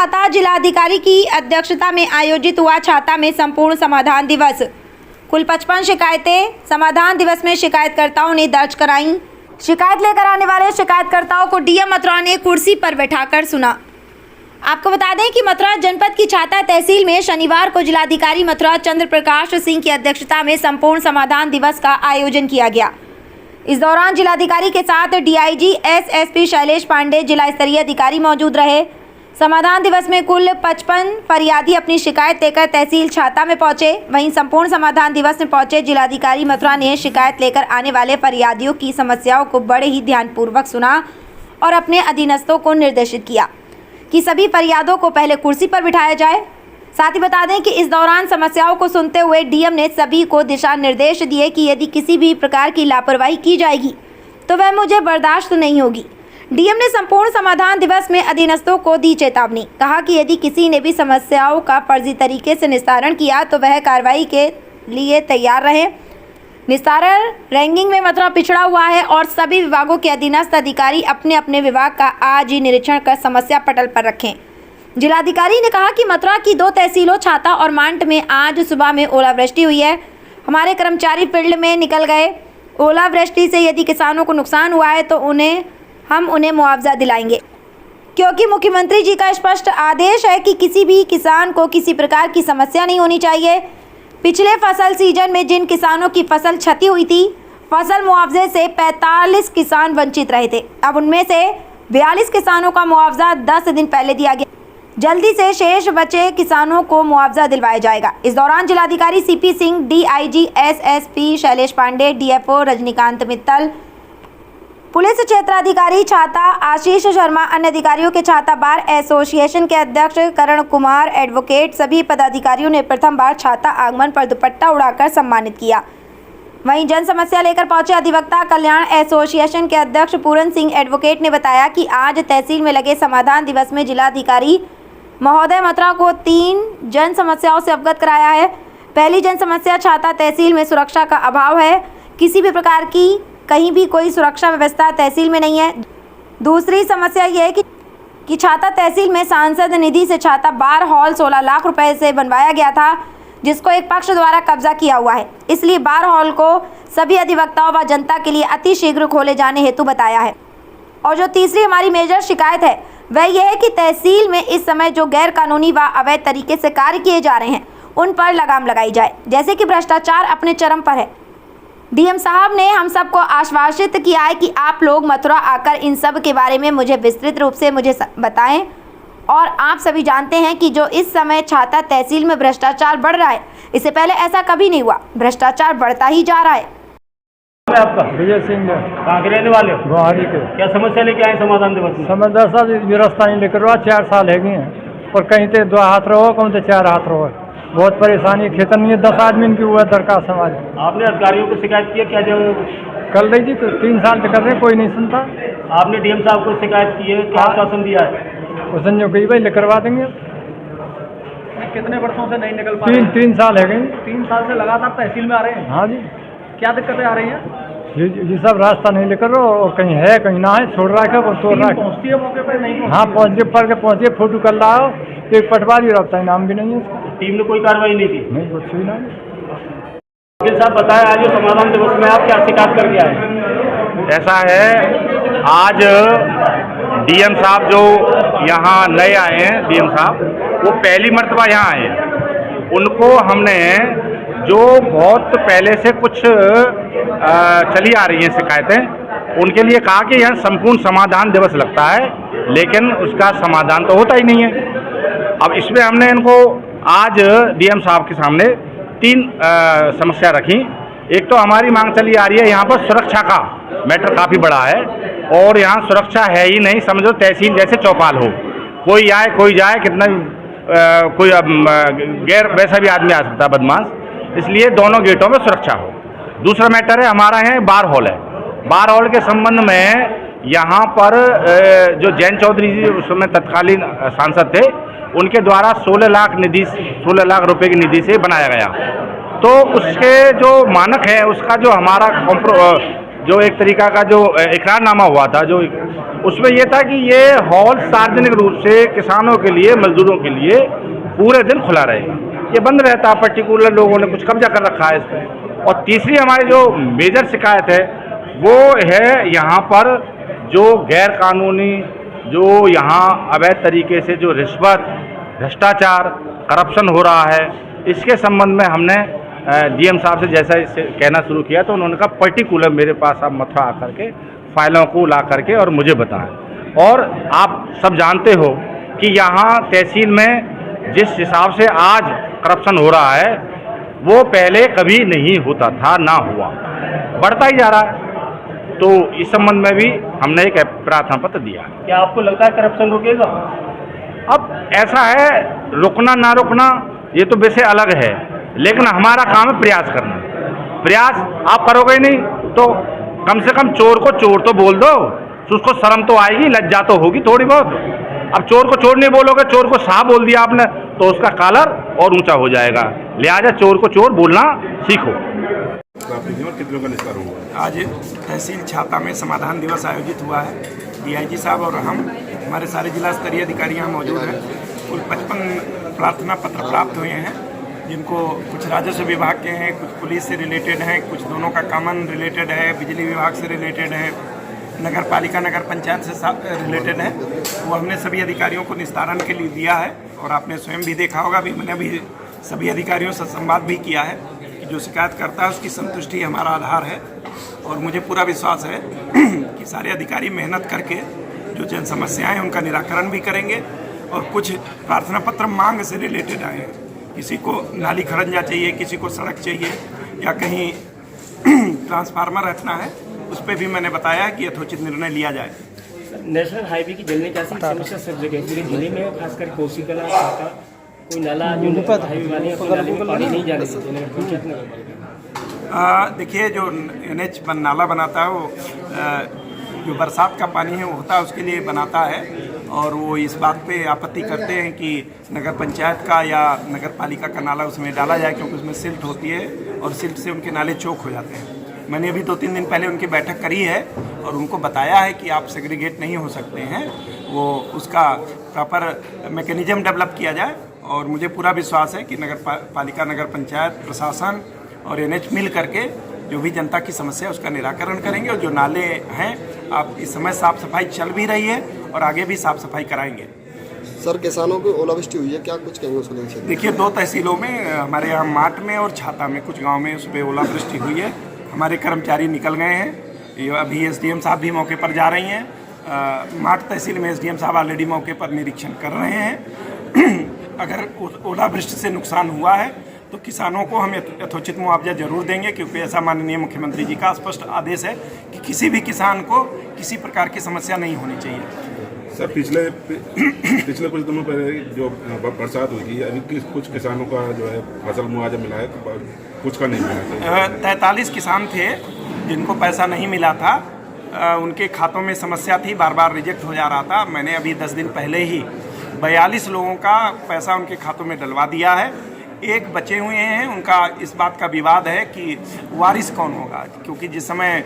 छाता जिलाधिकारी की अध्यक्षता में आयोजित हुआ छाता में संपूर्ण समाधान दिवस। कुल 55 शिकायतें समाधान दिवस में शिकायतकर्ताओं ने दर्ज कराईं। शिकायत लेकर आने वाले शिकायतकर्ताओं को डीएम मथुरा ने कुर्सी पर बैठाकर सुना। आपको बता दें कि मथुरा जनपद की छाता तहसील में शनिवार को जिलाधिकारी मथुरा चंद्र प्रकाश सिंह की अध्यक्षता में संपूर्ण समाधान दिवस का आयोजन किया गया। इस दौरान जिलाधिकारी के साथ डीआईजी एसएसपी शैलेश पांडे जिला स्तरीय अधिकारी मौजूद रहे। समाधान दिवस में कुल 55 फरियादी अपनी शिकायत लेकर तहसील छाता में पहुंचे। वहीं संपूर्ण समाधान दिवस में पहुंचे जिलाधिकारी मथुरा ने शिकायत लेकर आने वाले फरियादियों की समस्याओं को बड़े ही ध्यानपूर्वक सुना और अपने अधीनस्थों को निर्देशित किया कि सभी फरियादों को पहले कुर्सी पर बिठाया जाए। साथ ही बता दें कि इस दौरान समस्याओं को सुनते हुए डीएम ने सभी को दिशा निर्देश दिए कि यदि किसी भी प्रकार की लापरवाही की जाएगी तो वह मुझे बर्दाश्त नहीं होगी। डीएम ने संपूर्ण समाधान दिवस में अधीनस्थों को दी चेतावनी। कहा कि यदि किसी ने भी समस्याओं का फर्जी तरीके से निस्तारण किया तो वह कार्रवाई के लिए तैयार रहे। निस्तारण रैंकिंग में मथुरा पिछड़ा हुआ है और सभी विभागों के अधीनस्थ अधिकारी अपने अपने विभाग का आज ही निरीक्षण कर समस्या पटल पर रखें। जिलाधिकारी ने कहा कि मथुरा की 2 तहसीलों छाता और मांट में आज सुबह में ओलावृष्टि हुई है। हमारे कर्मचारी फील्ड में निकल गए। ओलावृष्टि से यदि किसानों को नुकसान हुआ है तो हम उन्हें मुआवजा दिलाएंगे, क्योंकि मुख्यमंत्री जी का स्पष्ट आदेश है कि किसी भी किसान को किसी प्रकार की समस्या नहीं होनी चाहिए। पिछले फसल सीजन में जिन किसानों की फसल क्षति हुई थी, फसल मुआवजे से 45 किसान वंचित रहे थे। अब उनमें से 42 किसानों का मुआवजा 10 दिन पहले दिया गया। जल्दी से शेष बचे किसानों को मुआवजा दिलवाया जाएगा। इस दौरान जिलाधिकारी CP Singh, DIG SSP Shailesh Pandey, DFO Rajnikant Mittal, police क्षेत्राधिकारी छाता आशीष शर्मा, अन्य अधिकारियों के छाता बार एसोसिएशन के अध्यक्ष करण कुमार, एडवोकेट सभी पदाधिकारियों ने प्रथम बार छाता आगमन पर दुपट्टा उड़ाकर सम्मानित किया। वहीं जन समस्या लेकर पहुंचे अधिवक्ता कल्याण एसोसिएशन के अध्यक्ष पूरन सिंह एडवोकेट ने बताया कि आज तहसील में लगे समाधान दिवस में जिलाधिकारी महोदय मथुरा को 3 जन समस्याओं से अवगत कराया है। पहली जन समस्या छाता तहसील में सुरक्षा का अभाव है। किसी भी प्रकार की कहीं भी कोई सुरक्षा व्यवस्था तहसील में नहीं है। दूसरी समस्या ये है कि छाता तहसील में सांसद निधि से छाता बार हॉल 16 लाख रुपए से बनवाया गया था, जिसको एक पक्ष द्वारा कब्जा किया हुआ है। इसलिए बार हॉल को सभी अधिवक्ताओं व जनता के लिए अति शीघ्र खोले जाने हेतु बताया है। और जो तीसरी हमारी मेजर शिकायत है वह यह है कि तहसील में इस समय जो गैर कानूनी व अवैध तरीके से कार्य किए जा रहे हैं उन पर लगाम लगाई जाए, जैसे कि भ्रष्टाचार अपने चरम पर है। डीएम साहब ने हम सबको आश्वासित किया है कि आप लोग मथुरा आकर इन सब के बारे में मुझे विस्तृत रूप से बताएं। और आप सभी जानते हैं कि जो इस समय छाता तहसील में भ्रष्टाचार बढ़ रहा है, इससे पहले ऐसा कभी नहीं हुआ। भ्रष्टाचार बढ़ता ही जा रहा है। आपका विजय सिंह कहाँ के रहने वाले हो? गुवाहाटी के। क्या समस्या लेके आए समाधान दिवस में? समझदार साहब व्यवस्था नहीं लेकर 4 साल है गए हैं और कहीं तो 2 हाथ रहो, कहीं तो 4 हाथ रहो। बहुत परेशानी, खेतन नहीं है। 10 आदमी की हुआ दरकार समाज। आपने अधिकारियों को शिकायत की? क्या जब कल रही थी तो 3 साल से कर रहे, कोई नहीं सुनता। आपने डीएम साहब को शिकायत की है? क्या आश्वासन दिया है? उसने जो कही भाई करवा देंगे। कितने वर्षों से नहीं निकल पा रहे? 3 साल है गए। 3 साल से लगातार तहसील में आ रहे हैं। हाँ जी। क्या दिक्कतें आ रही हैं? ये सब रास्ता नहीं लेकर रहो, और कहीं है कहीं ना है, छोड़ रहा है तोड़ रहा है। पहुँचती है मौके पर नहीं? हाँ पहुँचे फोटो कर रहा हो, एक पटवारी रखता इनाम भी नहीं है। टीम ने कोई कार्रवाई नहीं की? नहीं, कुछ भी नहीं। वकील साहब बताएं, आज जो समाधान दिवस में आप क्या शिकायत करके आए? ऐसा है, आज डीएम साहब जो यहाँ नए आए हैं, डीएम साहब वो पहली मर्तबा यहाँ आए हैं। उनको हमने जो बहुत पहले से कुछ चली आ रही हैं शिकायतें, उनके लिए कहा कि यहाँ संपूर्ण समाधान दिवस लगता है, लेकिन उसका समाधान तो होता ही नहीं है। अब इसमें हमने इनको आज डीएम साहब के सामने 3 समस्या रखी। एक तो हमारी मांग चली आ रही है, यहाँ पर सुरक्षा का मैटर काफ़ी बड़ा है और यहाँ सुरक्षा है ही नहीं। समझो तहसील जैसे चौपाल हो, कोई आए कोई जाए, कितना कोई गैर वैसा भी आदमी आ सकता है, बदमाश। इसलिए दोनों गेटों में सुरक्षा हो। दूसरा मैटर है हमारा यहाँ बार हॉल है। बार हॉल के संबंध में यहाँ पर जो जैन चौधरी जी उस समय तत्कालीन सांसद थे, उनके द्वारा 16 लाख रुपए की निधि से बनाया गया। तो उसके जो मानक है, उसका जो हमारा जो एक तरीका का जो इकरारनामा हुआ था, जो उसमें ये था कि ये हॉल सार्वजनिक रूप से किसानों के लिए, मजदूरों के लिए पूरे दिन खुला रहेगा। ये बंद रहता, पर्टिकुलर लोगों ने कुछ कब्जा कर रखा है इस पर। और तीसरी हमारी जो मेजर शिकायत है वो है यहाँ पर जो गैर कानूनी, जो यहाँ अवैध तरीके से जो रिश्वत, भ्रष्टाचार, करप्शन हो रहा है, इसके संबंध में हमने डीएम साहब से जैसा इससे कहना शुरू किया तो उन्होंने कहा पर्टिकुलर मेरे पास आप मथुरा आकर के फाइलों को ला करके और मुझे बताएं। और आप सब जानते हो कि यहाँ तहसील में जिस हिसाब से आज करप्शन हो रहा है वो पहले कभी नहीं होता था, ना हुआ, बढ़ता ही जा रहा है। तो इस संबंध में भी हमने एक प्रार्थना पत्र दिया। क्या आपको लगता है करप्शन रुकेगा? अब ऐसा है, रुकना ना रुकना ये तो विषय अलग है, लेकिन हमारा काम है प्रयास करना। प्रयास आप करोगे ही नहीं तो कम से कम चोर को चोर तो बोल दो, तो उसको शर्म तो आएगी, लज्जा तो होगी थोड़ी बहुत। अब चोर को चोर नहीं बोलोगे, चोर को साहब बोल दिया आपने तो उसका कॉलर और ऊंचा हो जाएगा। लिहाजा चोर को चोर बोलना सीखो। कितनों का निस्तार हुआ? आज तहसील छाता में समाधान दिवस आयोजित हुआ है। डीआईजी साहब और हमारे सारे जिला स्तरीय अधिकारी यहाँ मौजूद हैं। कुल 55 प्रार्थना पत्र प्राप्त हुए हैं, जिनको कुछ राजस्व विभाग के हैं, कुछ पुलिस से रिलेटेड हैं, कुछ दोनों का कॉमन रिलेटेड है, बिजली विभाग से रिलेटेड है, नगर पालिका नगर पंचायत से रिलेटेड है। वो हमने सभी अधिकारियों को निस्तारण के लिए दिया है। और आपने स्वयं भी देखा होगा, भी मैंने भी सभी अधिकारियों से संवाद भी किया है कि जो शिकायत करता है उसकी संतुष्टि हमारा आधार है। और मुझे पूरा विश्वास है कि सारे अधिकारी मेहनत करके जो जन समस्याएं हैं उनका निराकरण भी करेंगे। और कुछ प्रार्थना पत्र मांग से रिलेटेड आए हैं, किसी को नाली खड़ंजा चाहिए, किसी को सड़क चाहिए, या कहीं ट्रांसफार्मर रखना है, उस पर भी मैंने बताया कि यथोचित निर्णय लिया जाए। नेशनल हाईवे की जलने जैसी समस्या सब जगह पूरे जिले में, खासकर कोसी कला, छाता, कोई नाला जो हाईवे वाले हैं, नाले में पानी नहीं जाने देते। देखिए, जो NH नाला बनाता है वो जो बरसात का पानी है वो होता है, उसके लिए बनाता है। और वो इस बात पे आपत्ति करते हैं कि नगर पंचायत का या नगर पालिका का नाला उसमें डाला जाए, क्योंकि उसमें सिल्ट होती है और सिल्ट से उनके नाले चौक हो जाते हैं। मैंने अभी 2-3 दिन पहले उनकी बैठक करी है और उनको बताया है कि आप सेग्रीगेट नहीं हो सकते हैं, वो उसका प्रॉपर मैकेनिज्म डेवलप किया जाए। और मुझे पूरा विश्वास है कि नगर पालिका नगर पंचायत प्रशासन और NH मिल करके जो भी जनता की समस्या है उसका निराकरण करेंगे। और जो नाले हैं, आप इस समय साफ़ सफाई चल भी रही है और आगे भी साफ़ सफाई कराएंगे। सर, किसानों को ओलावृष्टि हुई है, क्या कुछ कहेंगे उसको लेकर? देखिए, 2 तहसीलों में, हमारे यहाँ माट में और छाता में, कुछ गांव में उस पर ओलावृष्टि हुई है। हमारे कर्मचारी निकल गए हैं, अभी SDM साहब भी मौके पर जा रही हैं। माट तहसील में SDM साहब ऑलरेडी मौके पर निरीक्षण कर रहे हैं। अगर ओलावृष्टि से नुकसान हुआ है तो किसानों को हम यथोचित मुआवजा जरूर देंगे, क्योंकि ऐसा माननीय मुख्यमंत्री जी का स्पष्ट आदेश है कि किसी भी किसान को किसी प्रकार की समस्या नहीं होनी चाहिए। सर, पिछले कुछ दिनों पहले जो बरसात हुई थी, अभी कुछ किसानों का जो है फसल मुआवजा मिला है, तो कुछ का नहीं मिला। 43 किसान थे जिनको पैसा नहीं मिला था। उनके खातों में समस्या थी, बार बार रिजेक्ट हो जा रहा था। मैंने अभी 10 दिन पहले ही 42 लोगों का पैसा उनके खातों में डलवा दिया है। एक बचे हुए हैं, उनका इस बात का विवाद है कि वारिस कौन होगा, क्योंकि जिस समय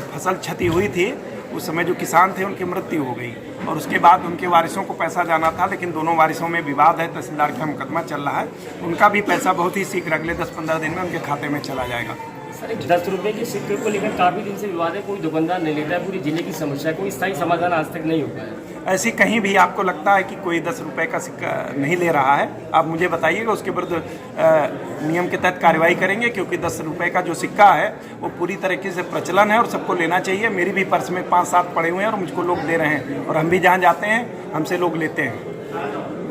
फसल क्षति हुई थी उस समय जो किसान थे उनकी मृत्यु हो गई और उसके बाद उनके वारिसों को पैसा जाना था, लेकिन दोनों वारिसों में विवाद है, तहसीलदार का मुकदमा चल रहा है। उनका भी पैसा बहुत ही शीघ्र अगले 10-15 दिन में उनके खाते में चला जाएगा। सर, 10 रुपये के सिक्के को लेकर काफ़ी दिन से विवाद है, कोई दुकानदार नहीं लेता है, पूरी जिले की समस्या, कोई स्थायी समाधान आज तक नहीं हो पाया। ऐसी कहीं भी आपको लगता है कि कोई 10 रुपये का सिक्का नहीं ले रहा है, आप मुझे बताइएगा, उसके विरुद्ध नियम के तहत कार्रवाई करेंगे, क्योंकि 10 रुपये का जो सिक्का है वो पूरी तरीके से प्रचलन है और सबको लेना चाहिए। मेरी भी पर्स में 5-7 पड़े हुए हैं और मुझको लोग दे रहे हैं, और हम भी जहाँ जाते हैं हमसे लोग लेते हैं।